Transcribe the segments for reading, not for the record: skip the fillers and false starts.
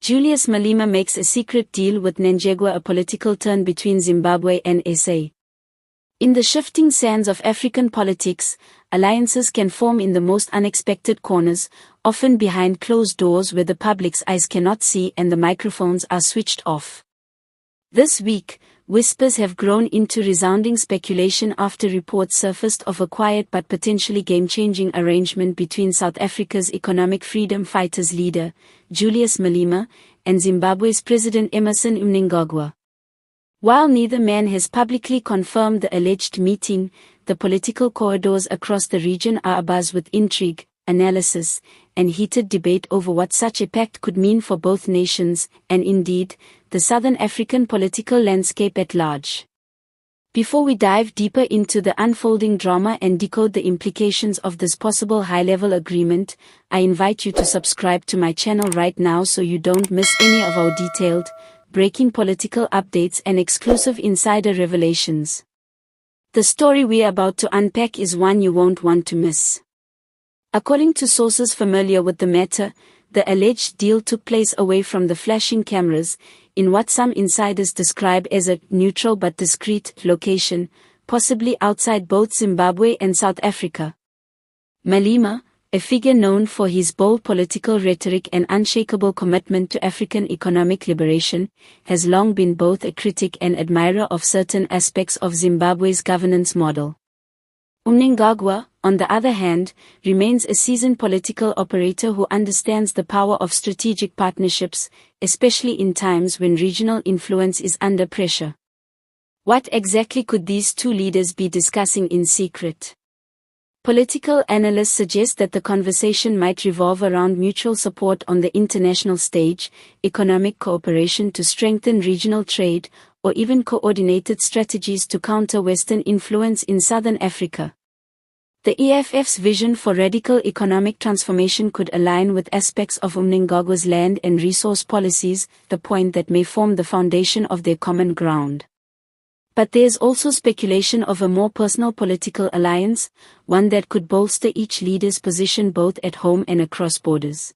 Julius Malema makes a secret deal with Mnangagwa, a political turn between Zimbabwe and SA. In the shifting sands of African politics, alliances can form in the most unexpected corners, often behind closed doors where the public's eyes cannot see and the microphones are switched off. This week, whispers have grown into resounding speculation after reports surfaced of a quiet but potentially game-changing arrangement between South Africa's economic freedom fighters leader, Julius Malema, and Zimbabwe's President Emmerson Mnangagwa. While neither man has publicly confirmed the alleged meeting, the political corridors across the region are abuzz with intrigue, analysis, and heated debate over what such a pact could mean for both nations, and indeed, the Southern African political landscape at large. Before we dive deeper into the unfolding drama and decode the implications of this possible high-level agreement, I invite you to subscribe to my channel right now so you don't miss any of our detailed, breaking political updates and exclusive insider revelations. The story we're about to unpack is one you won't want to miss. According to sources familiar with the matter, the alleged deal took place away from the flashing cameras, in what some insiders describe as a neutral but discreet location, possibly outside both Zimbabwe and South Africa. Malema, a figure known for his bold political rhetoric and unshakable commitment to African economic liberation, has long been both a critic and admirer of certain aspects of Zimbabwe's governance model. Mnangagwa, on the other hand, remains a seasoned political operator who understands the power of strategic partnerships, especially in times when regional influence is under pressure. What exactly could these two leaders be discussing in secret? Political analysts suggest that the conversation might revolve around mutual support on the international stage, economic cooperation to strengthen regional trade, or even coordinated strategies to counter Western influence in Southern Africa. The EFF's vision for radical economic transformation could align with aspects of Mnangagwa's land and resource policies, the point that may form the foundation of their common ground. But there's also speculation of a more personal political alliance, one that could bolster each leader's position both at home and across borders.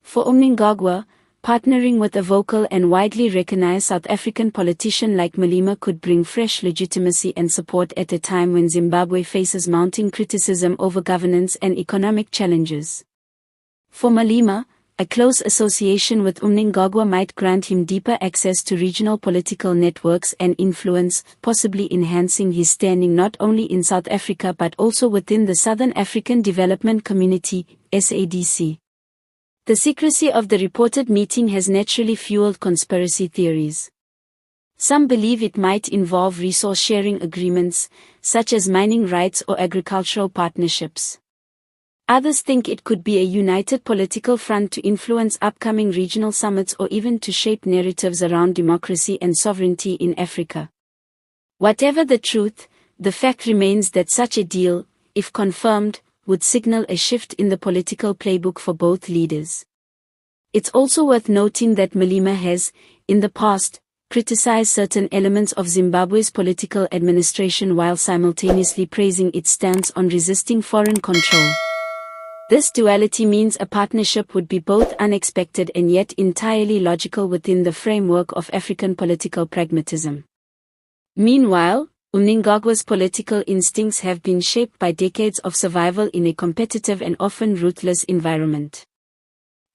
For Mnangagwa, partnering with a vocal and widely recognized South African politician like Malema could bring fresh legitimacy and support at a time when Zimbabwe faces mounting criticism over governance and economic challenges. For Malema, a close association with Mnangagwa might grant him deeper access to regional political networks and influence, possibly enhancing his standing not only in South Africa but also within the Southern African Development Community, SADC. The secrecy of the reported meeting has naturally fueled conspiracy theories. Some believe it might involve resource-sharing agreements, such as mining rights or agricultural partnerships. Others think it could be a united political front to influence upcoming regional summits or even to shape narratives around democracy and sovereignty in Africa. Whatever the truth, the fact remains that such a deal, if confirmed, would signal a shift in the political playbook for both leaders. It's also worth noting that Malema has, in the past, criticized certain elements of Zimbabwe's political administration while simultaneously praising its stance on resisting foreign control. This duality means a partnership would be both unexpected and yet entirely logical within the framework of African political pragmatism. Meanwhile, Mnangagwa's political instincts have been shaped by decades of survival in a competitive and often ruthless environment.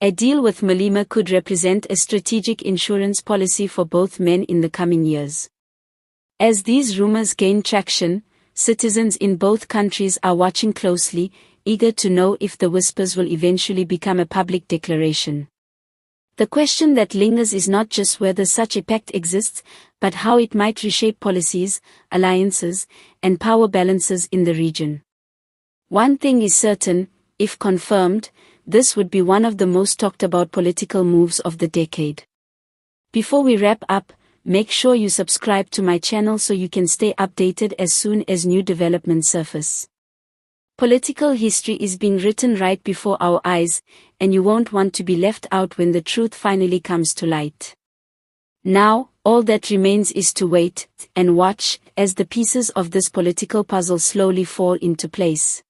A deal with Malema could represent a strategic insurance policy for both men in the coming years. As these rumors gain traction, citizens in both countries are watching closely, eager to know if the whispers will eventually become a public declaration. The question that lingers is not just whether such a pact exists, but how it might reshape policies, alliances, and power balances in the region. One thing is certain, if confirmed, this would be one of the most talked about political moves of the decade. Before we wrap up, make sure you subscribe to my channel so you can stay updated as soon as new developments surface. Political history is being written right before our eyes, and you won't want to be left out when the truth finally comes to light. Now, all that remains is to wait and watch as the pieces of this political puzzle slowly fall into place.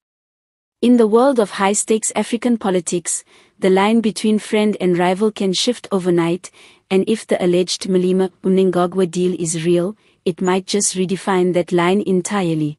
In the world of high-stakes African politics, the line between friend and rival can shift overnight, and if the alleged Malema-Mnangagwa deal is real, it might just redefine that line entirely.